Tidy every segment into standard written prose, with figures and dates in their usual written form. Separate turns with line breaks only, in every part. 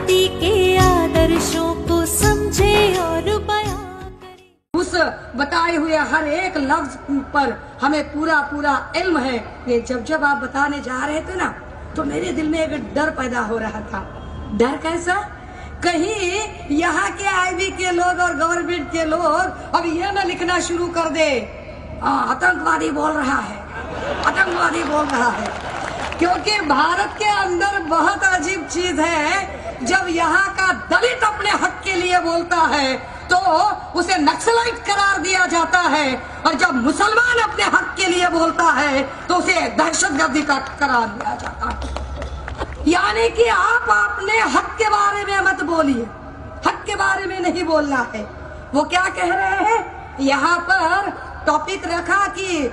माटी के आदर्शों को समझे और बयां करे।
उस बताए हुए हर एक लफ्ज पर हमें पूरा पूरा इल्म है। ये जब आप बताने जा रहे थे ना, तो मेरे दिल में एक डर पैदा हो रहा था। डर कैसा? कहीं यहाँ के आईबी के लोग और गवर्नमेंट के लोग अब यह न लिखना शुरू कर दे, आतंकवादी बोल रहा है, आतंकवादी बोल रहा है। क्योंकि भारत के अंदर बहुत अजीब चीज है, जब यहाँ का दलित अपने हक के लिए बोलता है तो उसे नक्सलाइट करार दिया जाता है, और जब मुसलमान अपने हक के लिए बोलता है तो उसे दहशतगर्दी का करार दिया जाता है। यानी कि आप अपने हक के बारे में मत बोलिए, हक के बारे में नहीं बोलना है। वो क्या कह रहे हैं, यहाँ पर टॉपिक रखा कि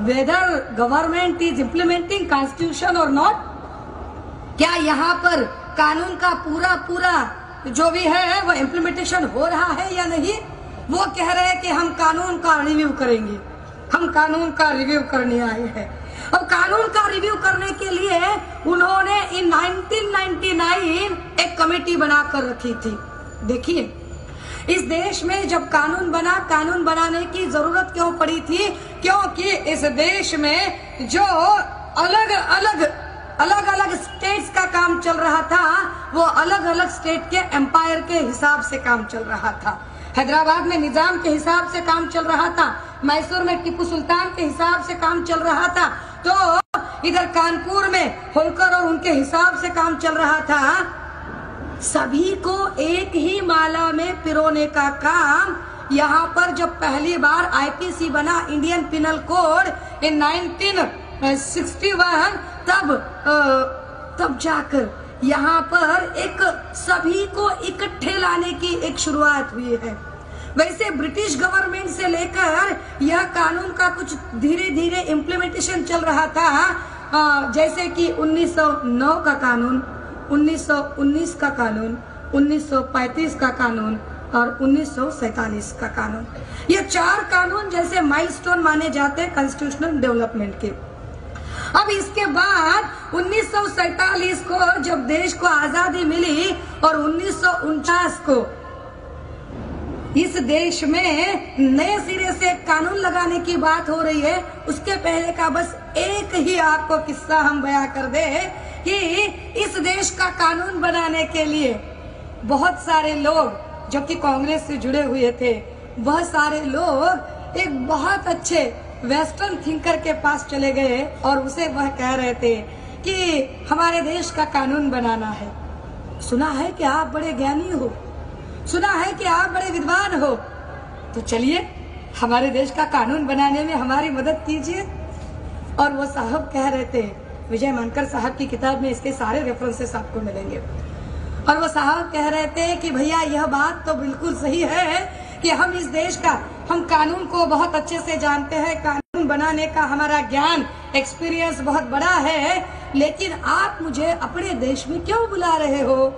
whether government is implementing constitution और नॉट। क्या यहाँ पर कानून का पूरा पूरा जो भी है वो इम्प्लीमेंटेशन हो रहा है या नहीं? वो कह रहे हैं कि हम कानून का रिव्यू करेंगे, हम कानून का रिव्यू करने आए हैं। अब कानून का रिव्यू करने के लिए उन्होंने इन 1999 एक कमेटी बनाकर रखी थी। देखिए, इस देश में जब कानून बना, कानून बनाने की जरूरत क्यों पड़ी थी? क्योंकि इस देश में जो अलग अलग स्टेट्स का काम चल रहा था, वो अलग अलग स्टेट के एम्पायर के हिसाब से काम चल रहा था। हैदराबाद में निजाम के हिसाब से काम चल रहा था, मैसूर में टीपू सुल्तान के हिसाब से काम चल रहा था, तो इधर कानपुर में होलकर और उनके हिसाब से काम चल रहा था। सभी को एक ही माला में पिरोने का काम यहाँ पर जब पहली बार आईपीसी बना, इंडियन पिनल कोड इन 1961, तब जाकर यहाँ पर एक सभी को इकट्ठे लाने की एक शुरुआत हुई है। वैसे ब्रिटिश गवर्नमेंट से लेकर यह कानून का कुछ धीरे धीरे इम्प्लीमेंटेशन चल रहा था, जैसे कि 1909 का कानून, 1919 का कानून, 1935 का कानून और 1947 का कानून। ये 4 कानून जैसे माइलस्टोन माने जाते हैं कॉन्स्टिट्यूशनल डेवलपमेंट के। अब इसके बाद 1947 को जब देश को आजादी मिली और 1949 को इस देश में नए सिरे से कानून लगाने की बात हो रही है। उसके पहले का बस एक ही आपको किस्सा हम बयां कर दे कि इस देश का कानून बनाने के लिए बहुत सारे लोग जो कि कांग्रेस से जुड़े हुए थे, बहुत सारे लोग एक बहुत अच्छे वेस्टर्न थिंकर के पास चले गए और उसे वह कह रहे थे कि हमारे देश का कानून बनाना है। सुना है कि आप बड़े ज्ञानी हो, सुना है कि आप बड़े विद्वान हो, तो चलिए हमारे देश का कानून बनाने में हमारी मदद कीजिए। और वो साहब कह रहे थे, विजय मानकर साहब की किताब में इसके सारे रेफरेंसेस आपको मिलेंगे। और वो साहब कह रहे थे कि भैया यह बात तो बिल्कुल सही है कि हम इस देश का, हम कानून को बहुत अच्छे से जानते हैं, कानून बनाने का हमारा ज्ञान, एक्सपीरियंस बहुत बड़ा है, लेकिन आप मुझे अपने देश में क्यों बुला रहे हो?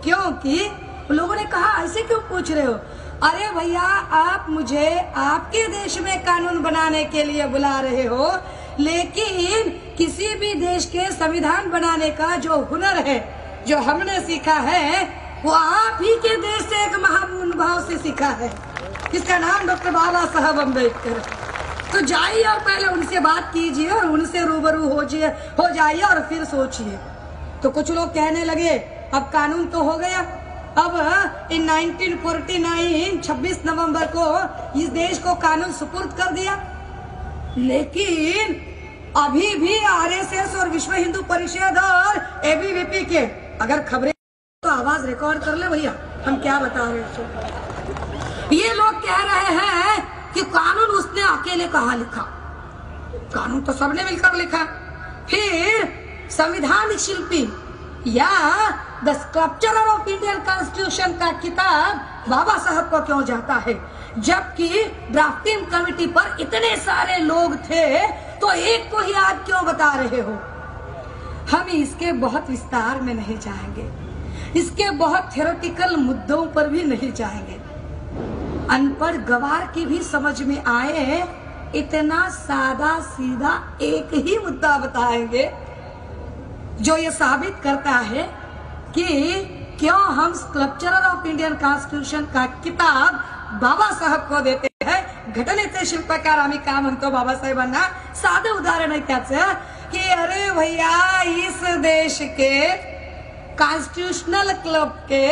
क्योंकि लोगों ने कहा ऐसे क्यों पूछ रहे हो? अरे भैया, आप मुझे आपके देश में कानून बनाने के लिए बुला रहे हो, लेकिन किसी भी देश के संविधान बनाने का जो हुनर है, जो हमने सीखा है, वो आप ही के देश से एक महानुभाव से सीखा है, जिसका नाम डॉक्टर बाबा साहब अम्बेडकर। तो जाइए और पहले उनसे बात कीजिए और उनसे रूबरू हो जाइए और फिर सोचिए। तो कुछ लोग कहने लगे अब कानून तो हो गया, अब इन 1949 26 नवंबर को इस देश को कानून सुपुर्द कर दिया, लेकिन अभी भी आरएसएस और विश्व हिंदू परिषद और एबीवीपी के अगर खबरें तो आवाज रिकॉर्ड कर ले भैया, हम क्या बता रहे हैं। ये लोग कह रहे हैं कि कानून उसने अकेले कहाँ लिखा, कानून तो सबने मिलकर लिखा। फिर संविधान शिल्पी या द स्कल्पचरर ऑफ इंडियन कॉन्स्टिट्यूशन का किताब बाबा साहब को क्यों जाता है, जबकि ड्राफ्टिंग कमेटी पर इतने सारे लोग थे, तो एक को ही आप क्यों बता रहे हो? हम इसके बहुत विस्तार में नहीं जाएंगे, इसके बहुत थ्योरेटिकल मुद्दों पर भी नहीं जाएंगे। अनपढ़ गवार की भी समझ में आए इतना सादा सीधा एक ही मुद्दा बताएंगे जो ये साबित करता है कि क्यों हम स्कल्पचरर ऑफ इंडियन कॉन्स्टिट्यूशन का किताब बाबा साहेब को देते हैं. घटनेचे शिल्पकार आम्ही का म्हणतो बाबासाहेबांना. साधं उदाहरण आहे त्याचं की अरे भैया इस देश के कॉन्स्टिट्यूशनल क्लब के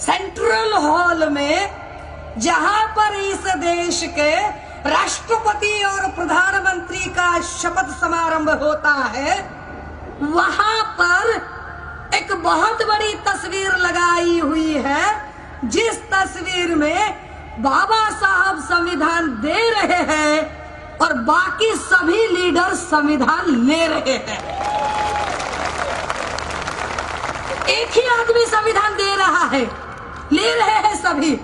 सेंट्रल हॉल में जहां पर इस देश के राष्ट्रपति और प्रधानमंत्री का शपथ समारोह होता है, वहां पर एक बहुत बड़ी तस्वीर लगाई हुई है, जिस तस्वीर में बाबा साहब संविधान दे रहे हैं और बाकी सभी लीडर संविधान ले रहे हैं. एक ही आदमी संविधान दे रहा है, ले रहे हैं सभी.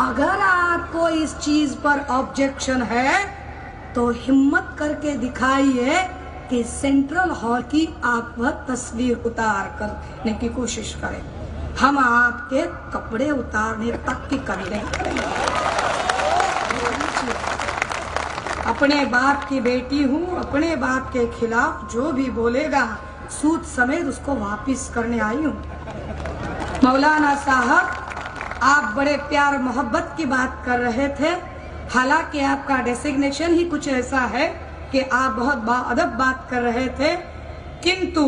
अगर आपको इस चीज पर ऑब्जेक्शन है तो हिम्मत करके दिखाइए कि सेंट्रल हॉल की आप वह तस्वीर उतार करने की कोशिश करें. हम आपके कपड़े उतारने तक की कमी नहीं करेंगे. अपने बाप की बेटी हूँ, अपने बाप के खिलाफ जो भी बोलेगा सूद समेत उसको वापिस करने आई हूँ. मौलाना साहब, आप बड़े प्यार मोहब्बत की बात कर रहे थे. हालांकि आपका डेसिग्नेशन ही कुछ ऐसा है कि आप बहुत बाअदब बात कर रहे थे, किंतु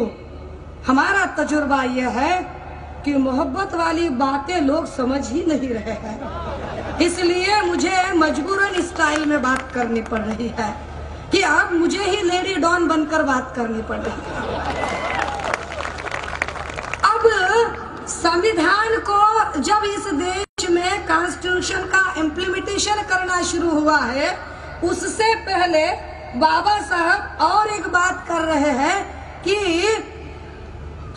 हमारा तजुर्बा यह है कि मोहब्बत वाली बातें लोग समझ ही नहीं रहे हैं. इसलिए मुझे मजबूरन स्टाइल में बात करनी पड़ रही है कि अब मुझे ही लेडी डॉन बनकर बात करनी पड़ रही है. अब संविधान को जब इस देश में कॉन्स्टिट्यूशन का इम्प्लीमेंटेशन करना शुरू हुआ है, उससे पहले बाबा साहब और एक बात कर रहे हैं कि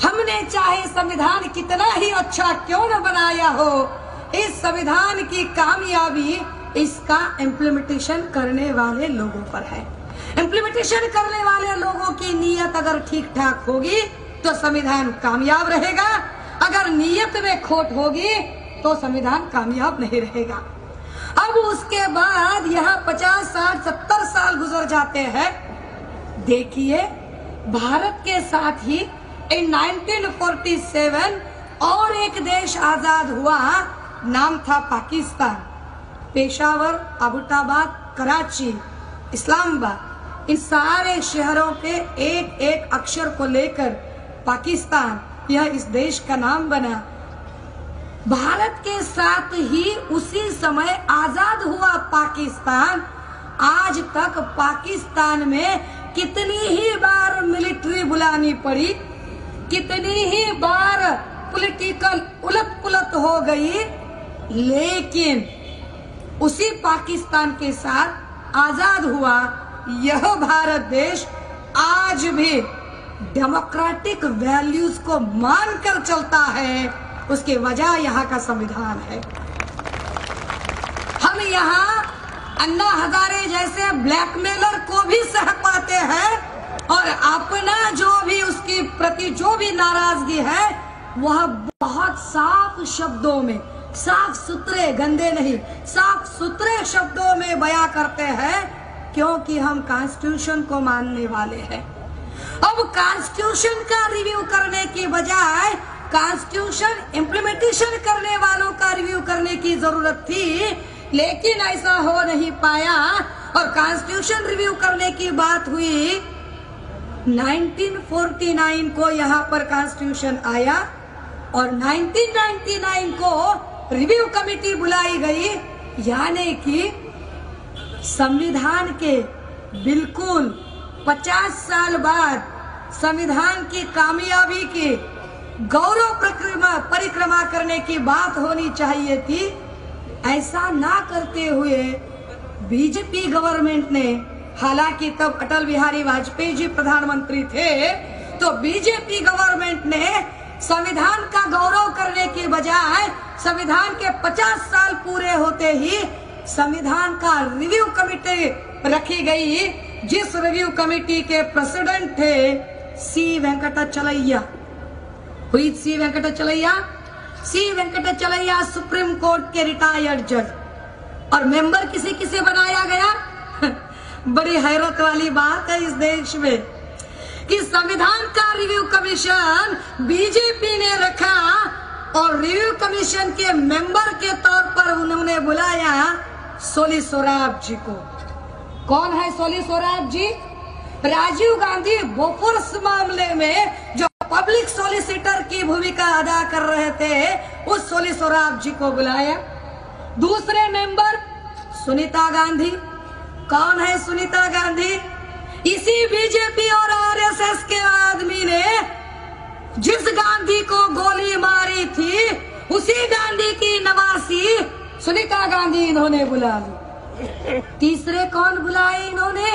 हमने चाहे संविधान कितना ही अच्छा क्यों न बनाया हो, इस संविधान की कामयाबी इसका इम्प्लीमेंटेशन करने वाले लोगों पर है. इम्प्लीमेंटेशन करने वाले लोगों की नीयत अगर ठीक ठाक होगी तो संविधान कामयाब रहेगा. अगर नीयत में खोट होगी तो संविधान कामयाब नहीं रहेगा. अब उसके बाद यहाँ 50, 60, 70 साल गुजर जाते हैं. देखिए, भारत के साथ ही इन 1947 और एक देश आजाद हुआ, नाम था पाकिस्तान. पेशावर, अबुटाबाद, कराची, इस्लामाबाद, इन सारे शहरों के एक एक अक्षर को लेकर पाकिस्तान, यह इस देश का नाम बना. भारत के साथ ही उसी समय आजाद हुआ पाकिस्तान. आज तक पाकिस्तान में कितनी ही बार मिलिट्री बुलानी पड़ी, कितनी ही बार पॉलिटिकल उलट पुलट हो गई, लेकिन उसी पाकिस्तान के साथ आजाद हुआ यह भारत देश आज भी डेमोक्रेटिक वैल्यूज को मानकर चलता है. उसकी वजह यहाँ का संविधान है. हम यहाँ अन्ना हजारे जैसे ब्लैकमेलर को भी सह पाते हैं और अपना जो भी उसकी प्रति जो भी नाराजगी है वह बहुत साफ शब्दों में, साफ सुथरे, गंदे नहीं, साफ सुथरे शब्दों में बयां करते हैं, क्योंकि हम कॉन्स्टिट्यूशन को मानने वाले हैं. अब कॉन्स्टिट्यूशन का रिव्यू करने की बजाय कॉन्स्टिट्यूशन इम्प्लीमेंटेशन करने वालों का रिव्यू करने की जरूरत थी, लेकिन ऐसा हो नहीं पाया. और कॉन्स्टिट्यूशन रिव्यू करने की बात हुई, 1949 को यहाँ पर कॉन्स्टिट्यूशन आया और 1999 को रिव्यू कमेटी बुलाई गई, यानी कि संविधान के बिल्कुल 50 साल बाद संविधान की कामयाबी की गौरव परिक्रमा करने की बात होनी चाहिए थी. ऐसा ना करते हुए बीजेपी गवर्नमेंट ने, हालांकि तब अटल बिहारी वाजपेयी जी प्रधानमंत्री थे, तो बीजेपी गवर्नमेंट ने संविधान का गौरव करने की बजाय संविधान के 50 साल पूरे होते ही संविधान का रिव्यू कमेटी रखी गई, जिस रिव्यू कमेटी के प्रेसिडेंट थे सी वेंकटाचलैया. हुई सी वेंकटाचलैया. सी वेंकटाचलैया सुप्रीम कोर्ट के रिटायर्ड जज. और मेंबर किसे किसे बनाया गया? बड़ी हैरत वाली बात है इस देश में कि संविधान का रिव्यू कमीशन बीजेपी ने रखा और रिव्यू कमीशन के मेंबर के तौर पर उन्होंने बुलाया सोली सोराब जी को। कौन है सोली सोराब जी? राजीव गांधी बोफोर्स मामले में जो पब्लिक सॉलिसिटर की भूमिका अदा कर रहे थे, उस सोली सोराब जी को बुलाया। दूसरे मेंबर सुनीता गांधी। कौन है सुनीता गांधी? इसी बीजेपी और आरएसएस के आदमी ने जिस गांधी को गोली मारी थी, उसी गांधी की नवासी सुनीता गांधी इन्होंने बुला ली। तीसरे कौन बुलाए इन्होंने?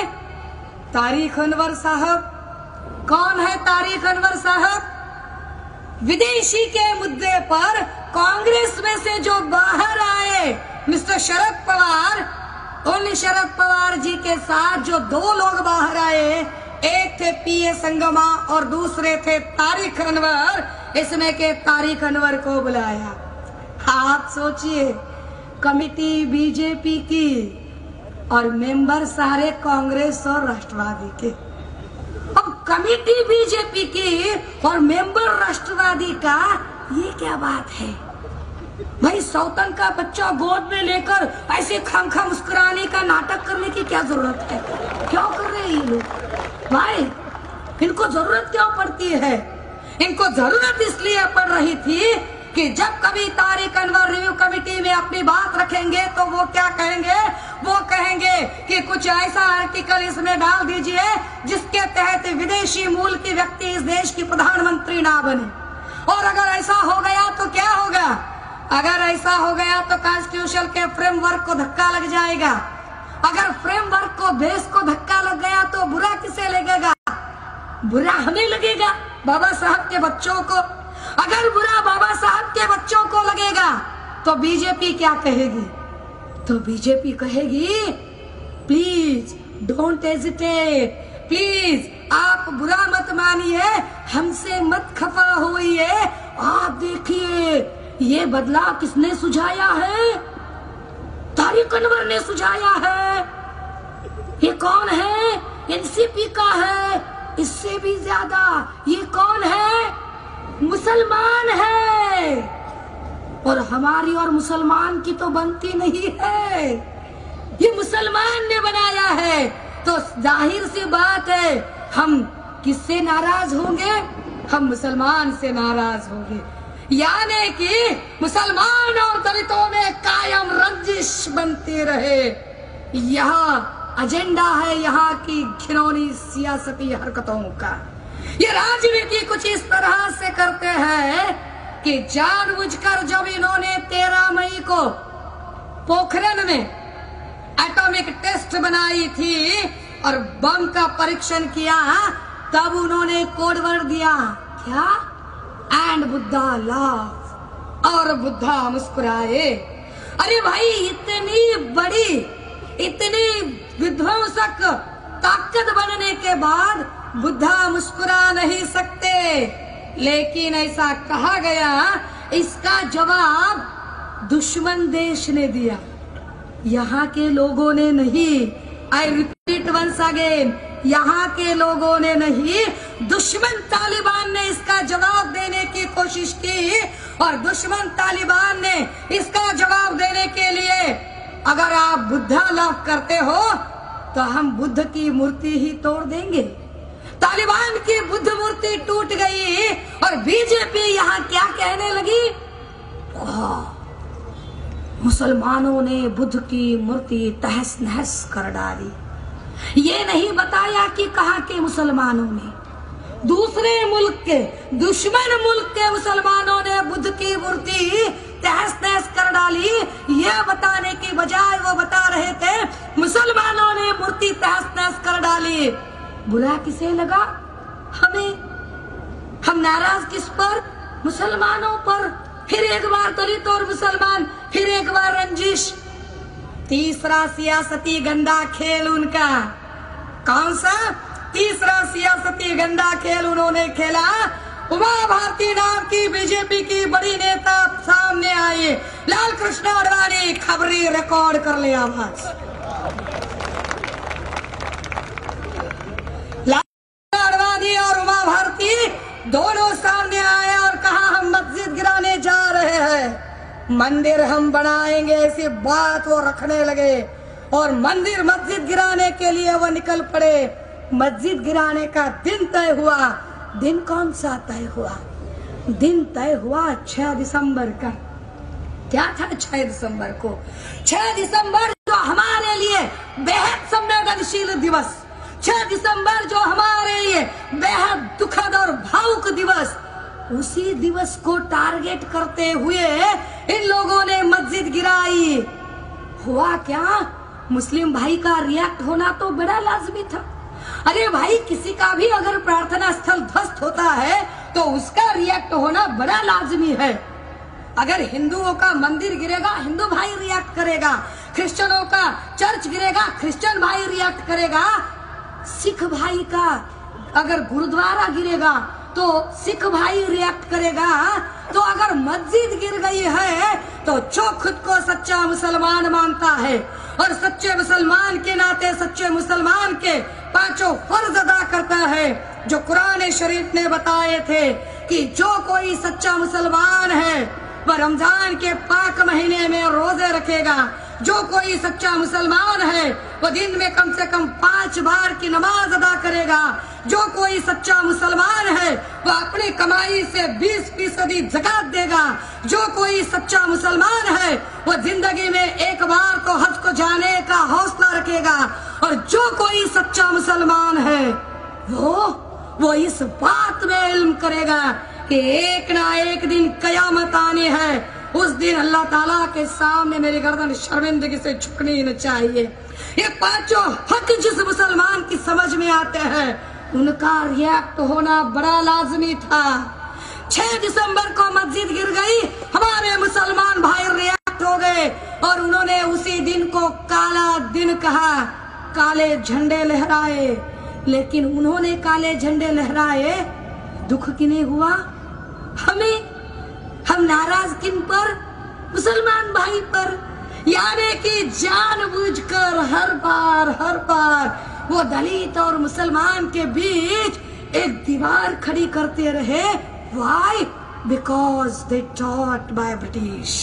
तारिक अनवर साहब। कौन है तारिक अनवर साहब? विदेशी के मुद्दे पर कांग्रेस में से जो बाहर आए मिस्टर शरद पवार, उन शरद पवार जी के साथ जो दो लोग बाहर आए, एक थे पीए संगमा और दूसरे थे तारिक अनवर, इसमें के तारिक अनवर को बुलाया। आप सोचिए, कमिटी बीजेपी की और मेंबर सारे कांग्रेस और राष्ट्रवादी के। अब कमिटी बीजेपी की और मेंबर राष्ट्रवादी का, ये क्या बात है भाई? सौतन का बच्चा गोद में लेकर ऐसे खामखा मुस्कुराने का नाटक करने की क्या जरूरत है? क्यों कर रहे हैं ये लोग भाई? इनको जरूरत क्यों पड़ती है? इनको जरूरत इसलिए पड़ रही थी कि जब कभी तारिक अनवर रिव्यू कमेटी में अपनी बात रखेंगे तो वो क्या कहेंगे? वो कहेंगे कि कुछ ऐसा आर्टिकल इसमें डाल दीजिए जिसके तहत विदेशी मूल की व्यक्ति इस देश की प्रधानमंत्री ना बने। और अगर ऐसा हो गया तो क्या होगा? अगर ऐसा हो गया तो कॉन्स्टिट्यूशन के फ्रेमवर्क को धक्का लग जाएगा। अगर फ्रेमवर्क को, देश को धक्का लग गया तो बुरा किसे लगेगा? बुरा हमें लगेगा, बाबा साहब के बच्चों को। अगर बुरा बाबा साहब के बच्चों को लगेगा तो बीजेपी क्या कहेगी? तो बीजेपी कहेगी प्लीज डोंट हेजिटेट, प्लीज आप बुरा मत मानिए, हमसे मत खफा होइए। आप देखिए ये बदलाव किसने सुझाया है? तारिक अनवर ने सुझाया है। ये कौन है? एनसीपी का है। इससे भी ज्यादा ये कौन है? मुसलमान है। और हमारी और मुसलमान की तो बनती नहीं है, ये मुसलमान ने बनाया है। तो जाहिर सी बात है, हम किससे नाराज होंगे? हम मुसलमान से नाराज होंगे। यानी कि मुसलमान और दलितों में कायम रंजिश बनती रहे। यहाँ एजेंडा है यहाँ की घिनौनी सियासती हरकतों का। ये राजनीति कुछ इस तरह से करते हैं कि जानबूझकर जब इन्होंने 13 मई को पोखरण में एटॉमिक टेस्ट बनाई थी और बम का परीक्षण किया, तब उन्होंने कोड वर्ड दिया क्या? एंड बुद्धा लाफ, और बुद्धा मुस्कुराए। अरे भाई, इतनी बड़ी, इतनी विध्वंसक ताकत बनने के बाद बुद्धा मुस्कुरा नहीं सकते। लेकिन ऐसा कहा गया, इसका जवाब दुश्मन देश ने दिया, यहाँ के लोगों ने नहीं। आई रिपीट वंस अगेन, यहाँ के लोगों ने नहीं, दुश्मन तालिबान ने इसका जवाब देने की कोशिश की। और दुश्मन तालिबान ने इसका जवाब देने के लिए, अगर आप बुद्धा लाभ करते हो तो हम बुद्ध की मूर्ति ही तोड़ देंगे। तालिबान की बुद्ध मूर्ति टूट गई और बीजेपी यहाँ क्या कहने लगी? मुसलमानों ने बुद्ध की मूर्ति तहस नहस कर डाली। ये नहीं बताया कि कहाँ के मुसलमानों ने, दूसरे मुल्क के, दुश्मन मुल्क के मुसलमानों ने बुद्ध की मूर्ति तहस नहस कर डाली। यह बताने की बजाय वो बता रहे थे मुसलमानों ने मूर्ति तहस नहस कर डाली। बुरा किसे लगा? हमें। हम नाराज किस पर? मुसलमानों पर। फिर एक बार दलित और मुसलमान, फिर एक बार रंजिश। तीसरा सियासती गंदा खेल उनका। कौन सा? तीसरा सियासती गंदा खेल उन्होंने खेला। उमा भारती नाम की बीजेपी की बड़ी नेता सामने आई, लाल कृष्ण आडवाणी, खबरी रिकॉर्ड कर लिया आवाज। लाल आडवाणी मंदिर हम बनाएंगे ऐसी बात वो रखने लगे और मंदिर मस्जिद गिराने के लिए वो निकल पड़े। मस्जिद गिराने का दिन तय हुआ। दिन कौन सा तय हुआ? दिन तय हुआ 6 दिसंबर का। क्या था 6 दिसंबर को? 6 दिसंबर जो हमारे लिए बेहद संवेदनशील दिवस, 6 दिसंबर जो हमारे लिए बेहद दुखद और भावुक दिवस, उसी दिवस को टारगेट करते हुए इन लोगों ने मस्जिद गिराई। हुआ क्या? मुस्लिम भाई का रिएक्ट होना तो बड़ा लाजमी था। अरे भाई, किसी का भी अगर प्रार्थना स्थल ध्वस्त होता है तो उसका रिएक्ट होना बड़ा लाजमी है। अगर हिंदुओं का मंदिर गिरेगा, हिंदू भाई रिएक्ट करेगा। क्रिश्चियनों का चर्च गिरेगा, क्रिश्चियन भाई रिएक्ट करेगा। सिख भाई का अगर गुरुद्वारा गिरेगा तो सिख भाई रिएक्ट करेगा। तो अगर मस्जिद गिर गई है तो जो खुद को सच्चा मुसलमान मानता है और सच्चे मुसलमान के नाते सच्चे मुसलमान के 5 फर्ज अदा करता है, जो कुरान शरीफ ने बताए थे कि जो कोई सच्चा मुसलमान है वह रमजान के पाक महीने में रोजे रखेगा। जो कोई सच्चा मुसलमान है वो दिन में कम से कम 5 बार की नमाज अदा करेगा। जो कोई सच्चा मुसलमान है वो अपनी कमाई से 20% ज़कात देगा। जो कोई सच्चा मुसलमान है वो जिंदगी में एक बार तो हज को जाने का हौसला रखेगा। और जो कोई सच्चा मुसलमान है वो इस बात में इल्म करेगा कि एक ना एक दिन कयामत आनी है। उस दिन अल्लाह ताला के सामने मेरी गर्दन शर्मिंदगी से झुकनी न चाहिए। ये 5 हक जिस मुसलमान की समझ में आते हैं उनका रिएक्ट होना बड़ा लाजमी था। 6 दिसंबर को मस्जिद गिर गई, हमारे मुसलमान भाई रिएक्ट हो गए और उन्होंने उसी दिन को काला दिन कहा, काले झंडे लहराए। लेकिन उन्होंने काले झंडे लहराए, दुख किन्हें हुआ? हमें। हम नाराज किन पर? मुसलमान भाई पर। यानी कि जानबूझकर हर बार वो दलित और मुसलमान के बीच एक दीवार खड़ी करते रहे। Why? Because they taught by British।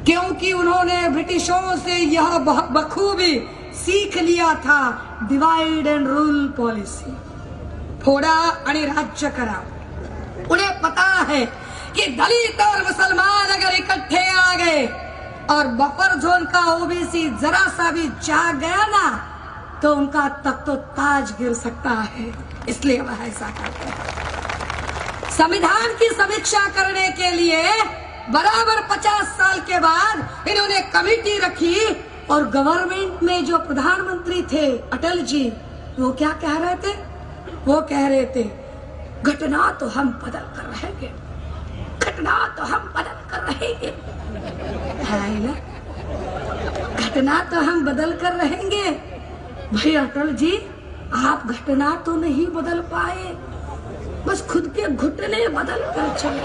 क्योंकि उन्होंने ब्रिटिशों से यह बखूबी सीख लिया था, डिवाइड एंड रूल पॉलिसी, फोड़ा आणि राज्य करा। उन्हें पता है कि दलित और मुसलमान अगर इकट्ठे आ गए और बफर जोन का ओबीसी जरा सा भी जाग गया ना तो उनका तख्तो ताज गिर सकता है। इसलिए वह ऐसा करते हैं। संविधान की समीक्षा करने के लिए बराबर 50 साल के बाद इन्होंने कमेटी रखी और गवर्नमेंट में जो प्रधानमंत्री थे अटल जी, वो क्या कह रहे थे? वो कह रहे थे घटना तो हम बदल कर रहेंगे, घटना तो हम बदल कर रहेंगे। है ना? घटना तो हम बदल कर रहेंगे। भाई अटल जी, आप घटना तो नहीं बदल पाए, बस खुद के घुटने बदल कर चले।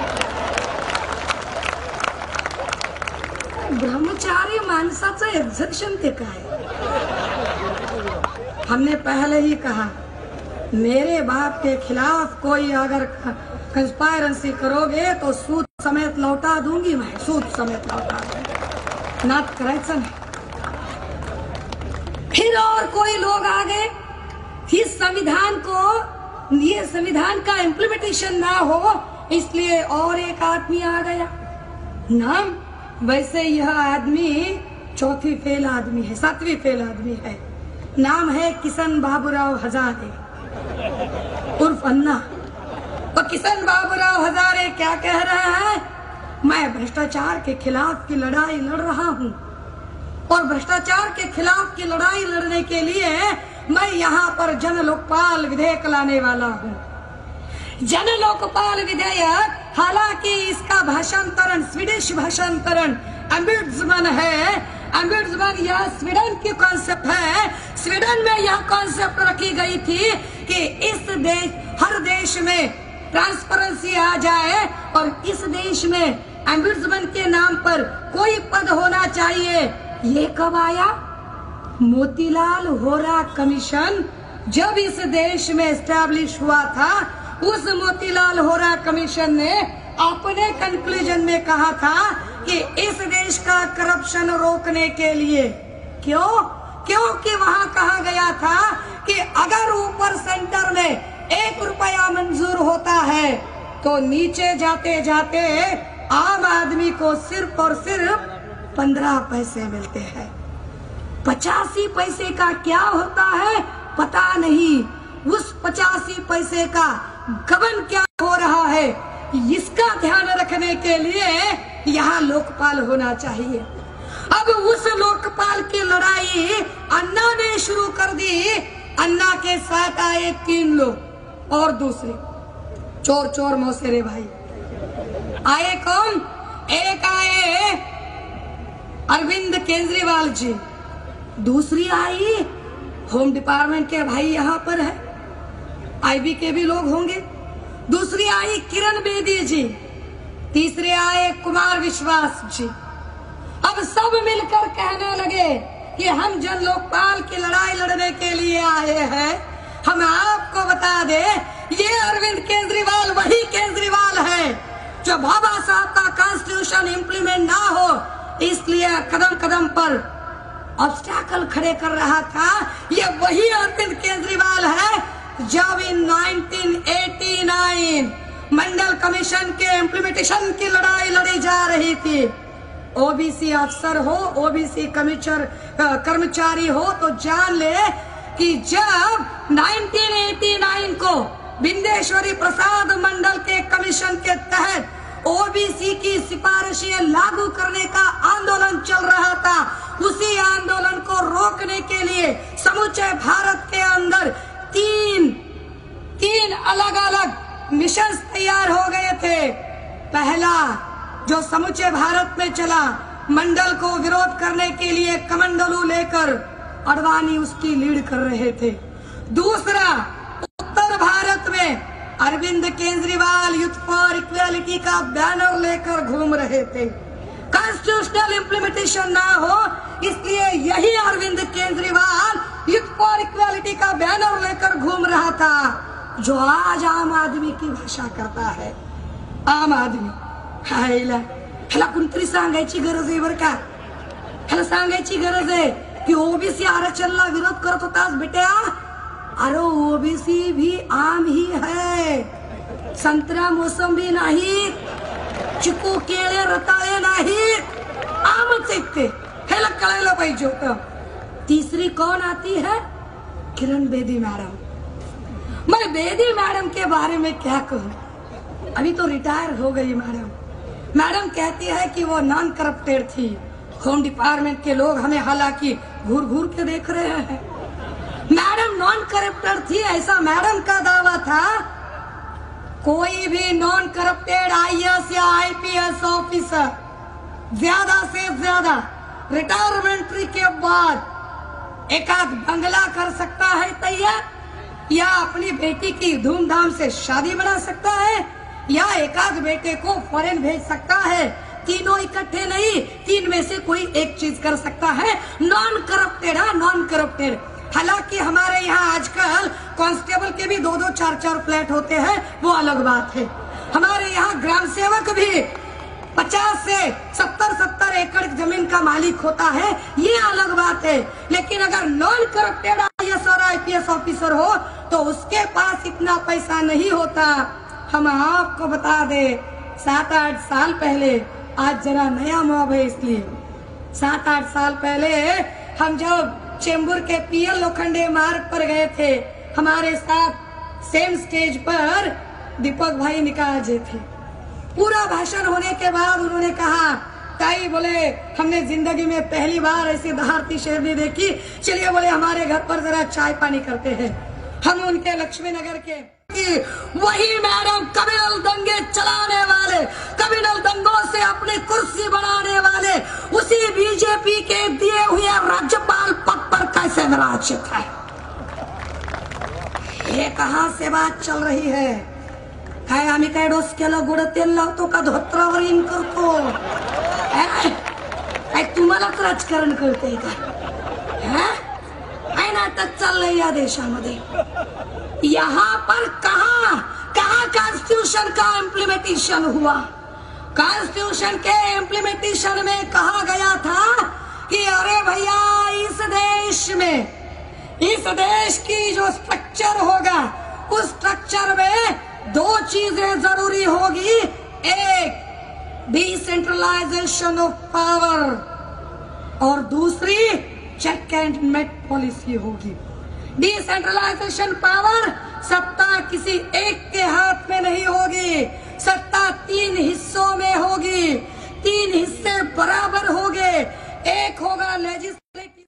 ब्रह्मचारी माणसाचं एक्झर्शन ते काय? हमने पहले ही कहा, मेरे बाप के खिलाफ कोई अगर कंस्पायरेंसी करोगे तो सूद समेत लौटा दूंगी मैं, सूद समेत लौटा दूंगी। नाट करायचं नहीं। फिर और कोई लोग आ गए, इस संविधान को, ये संविधान का इम्प्लीमेंटेशन ना हो इसलिए और एक आदमी आ गया। नाम वैसे यह आदमी चौथी फेल आदमी है, 7वीं फेल आदमी है। नाम है किशन बाबूराव हजारे उर्फ अन्ना। तो किशन बाबूराव हजारे क्या कह रहे हैं? मैं भ्रष्टाचार के खिलाफ की लड़ाई लड़ रहा हूँ और भ्रष्टाचार के खिलाफ की लड़ाई लड़ने के लिए मैं यहाँ पर जन लोकपाल विधेयक लाने वाला हूँ। जन लोकपाल विधेयक, हालांकि इसका भाषांतरण स्वीडिश भाषांतरण एम्बुड्समैन है। एम्बुड्समैन यह स्वीडन की कॉन्सेप्ट है। स्वीडन में यह कॉन्सेप्ट रखी गई थी कि इस देश, हर देश में ट्रांसपेरेंसी आ जाए और इस देश में एम्बुड्समैन के नाम पर कोई पद होना चाहिए। ये कब आया? मोतीलाल वोरा कमीशन जब इस देश में एस्टैब्लिश हुआ था, उस मोतीलाल वोरा कमीशन ने अपने कंक्लूजन में कहा था कि इस देश का करप्शन रोकने के लिए। क्यों? क्योंकि वहां कहा गया था कि अगर ऊपर सेंटर में 1 रुपया मंजूर होता है तो नीचे जाते जाते आम आदमी को सिर्फ और सिर्फ 15 पैसे मिलते हैं। 85 पैसे का क्या होता है पता नहीं। उस 85 पैसे का गबन क्या हो रहा है, इसका ध्यान रखने के लिए यहाँ लोकपाल होना चाहिए। अब उस लोकपाल की लड़ाई अन्ना ने शुरू कर दी। अन्ना के साथ आए 3 लोग और दूसरे चोर चोर मौसेरे भाई आए। कौन? एक आए अरविंद केजरीवाल जी, दूसरी आई होम डिपार्टमेंट के भाई यहाँ पर है, आईबी के भी लोग होंगे। दूसरी आई किरण बेदी जी, तीसरे आए कुमार विश्वास जी। अब सब मिलकर कहने लगे कि हम जन लोकपाल की लड़ाई लड़ने के लिए आए हैं। हम आपको बता दे, ये अरविंद केजरीवाल वही केजरीवाल है जो बाबा साहब का कॉन्स्टिट्यूशन इम्प्लीमेंट ना हो इसलिए कदम कदम पर ऑब्स्टैकल खड़े कर रहा था। ये वही अरविंद केजरीवाल है जब इन 1989 मंडल कमीशन के इम्प्लीमेंटेशन की लड़ाई लड़ी जा रही थी। ओबीसी अफसर हो, ओबीसी कर्मचारी हो तो जान ले कि जब 1989 को बिंदेश्वरी प्रसाद मंडल के कमीशन के तहत ओबीसी की सिफारिशें लागू करने का आंदोलन चल रहा था, उसी आंदोलन को रोकने के लिए समूचे भारत के अंदर तीन अलग अलग मिशन तैयार हो गए थे। पहला जो समूचे भारत में चला, मंडल को विरोध करने के लिए कमंडलू लेकर अडवाणी उसकी लीड कर रहे थे। दूसरा उत्तर भारत में Arvind Kejriwal youth for equality का बैनर लेकर घूम रहे थे। कॉन्स्टिट्यूशनल इम्प्लीमेंटेशन ना हो इसलिए यही Arvind Kejriwal youth for equality का बैनर लेकर घूम रहा था, जो आज आम आदमी की भाषा करता है। आम आदमी ह्याला कुणतरी सांगायची गरज आहे बरं का, ह्याला सांगायची गरज आहे की ओबीसी आरक्षणला विरोध करत होतास बेटा। अरे ओबीसी भी आम ही है, संतरा मोसंबी नाही, चिकू केळे रताळे नाही, आमच आहेत ते, ह्याला कळायला पाहिजे होतं। तीसरी कौन आती है? किरण बेदी मैडम। मैं बेदी मैडम के बारे में क्या कहूँ, अभी तो रिटायर हो गई मैडम। मैडम कहती है कि वो नॉन करप्टेड थी। होम डिपार्टमेंट के लोग हमें हालांकि घूर घूर के देख रहे हैं। मैडम नॉन करप्टेड थी ऐसा मैडम का दावा था। कोई भी नॉन करप्टेड आईएएस या आईपीएस ऑफिसर ज्यादा से ज्यादा रिटायरमेंट के बाद एक आध बंगला कर सकता है तैयार, या अपनी बेटी की धूमधाम से शादी बना सकता है, या एक आध बेटे को फॉरेन भेज सकता है। तीनों इकट्ठे नहीं, 3 में से कोई एक चीज कर सकता है। नॉन करप्टेड है, नॉन करप्टेड। हालांकि हमारे यहाँ आजकल कांस्टेबल के भी 2-2, 4-4 फ्लैट होते हैं, वो अलग बात है। हमारे यहाँ ग्राम सेवक भी 50 से 70 एकड़ जमीन का मालिक होता है, ये अलग बात है। लेकिन अगर नॉन करप्टेड आईएएस और आईपीएस ऑफिसर हो तो उसके पास इतना पैसा नहीं होता। हम आपको बता दे 7-8 साल पहले, आज जरा नया मॉब है इसलिए 7-8 साल पहले हम जब चेंबूर के पीएल लोखंडे मार्ग पर गए थे, हमारे साथ सेम स्टेज पर दीपक भाई निकाल जी थे। पूरा भाषण होने के बाद उन्होंने कहा, ताई बोले हमने जिंदगी में पहली बार ऐसी दहाड़ती शेरनी देखी, चलिए बोले हमारे घर पर जरा चाय पानी करते हैं। हम उनके लक्ष्मी नगर के वही मैडम कम्युनल दंगे चलाने वाले, कम्युनल दंगों से अपनी कुर्सी बनाने वाले, उसी बीजेपी के दिए हुए राज्यपाल पद पर कैसे विराजित है। ये कहां से बात चल रही है? काय आम्ही काय डोसक्याला गोड तेल लावतो का धोत्रावर इन करतो? काय तुम्हालाच राजकारण कळतंय का? काय नाटक चाललंय या देशामध्ये? यहाँ पर कहा कॉन्स्टिट्यूशन का इम्प्लीमेंटेशन हुआ? कॉन्स्टिट्यूशन के इम्प्लीमेंटेशन में कहा गया था कि अरे भैया इस देश की जो स्ट्रक्चर होगा उस स्ट्रक्चर में दो चीजें जरूरी होगी। एक, डिसेंट्रलाइजेशन ऑफ पावर और दूसरी चेक एंड मेट पॉलिसी होगी। डिसेंट्रलाइजेशन पावर, सत्ता किसी एक के हाथ में नहीं होगी, सत्ता 3 हिस्सों में होगी, 3 हिस्से बराबर होंगे। एक होगा लेजिस्लेटिव।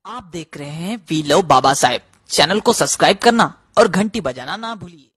आप देख रहे हैं we love Baba Saheb. Channel को सब्सक्राइब करना और घंटी बजाना ना भूलिए।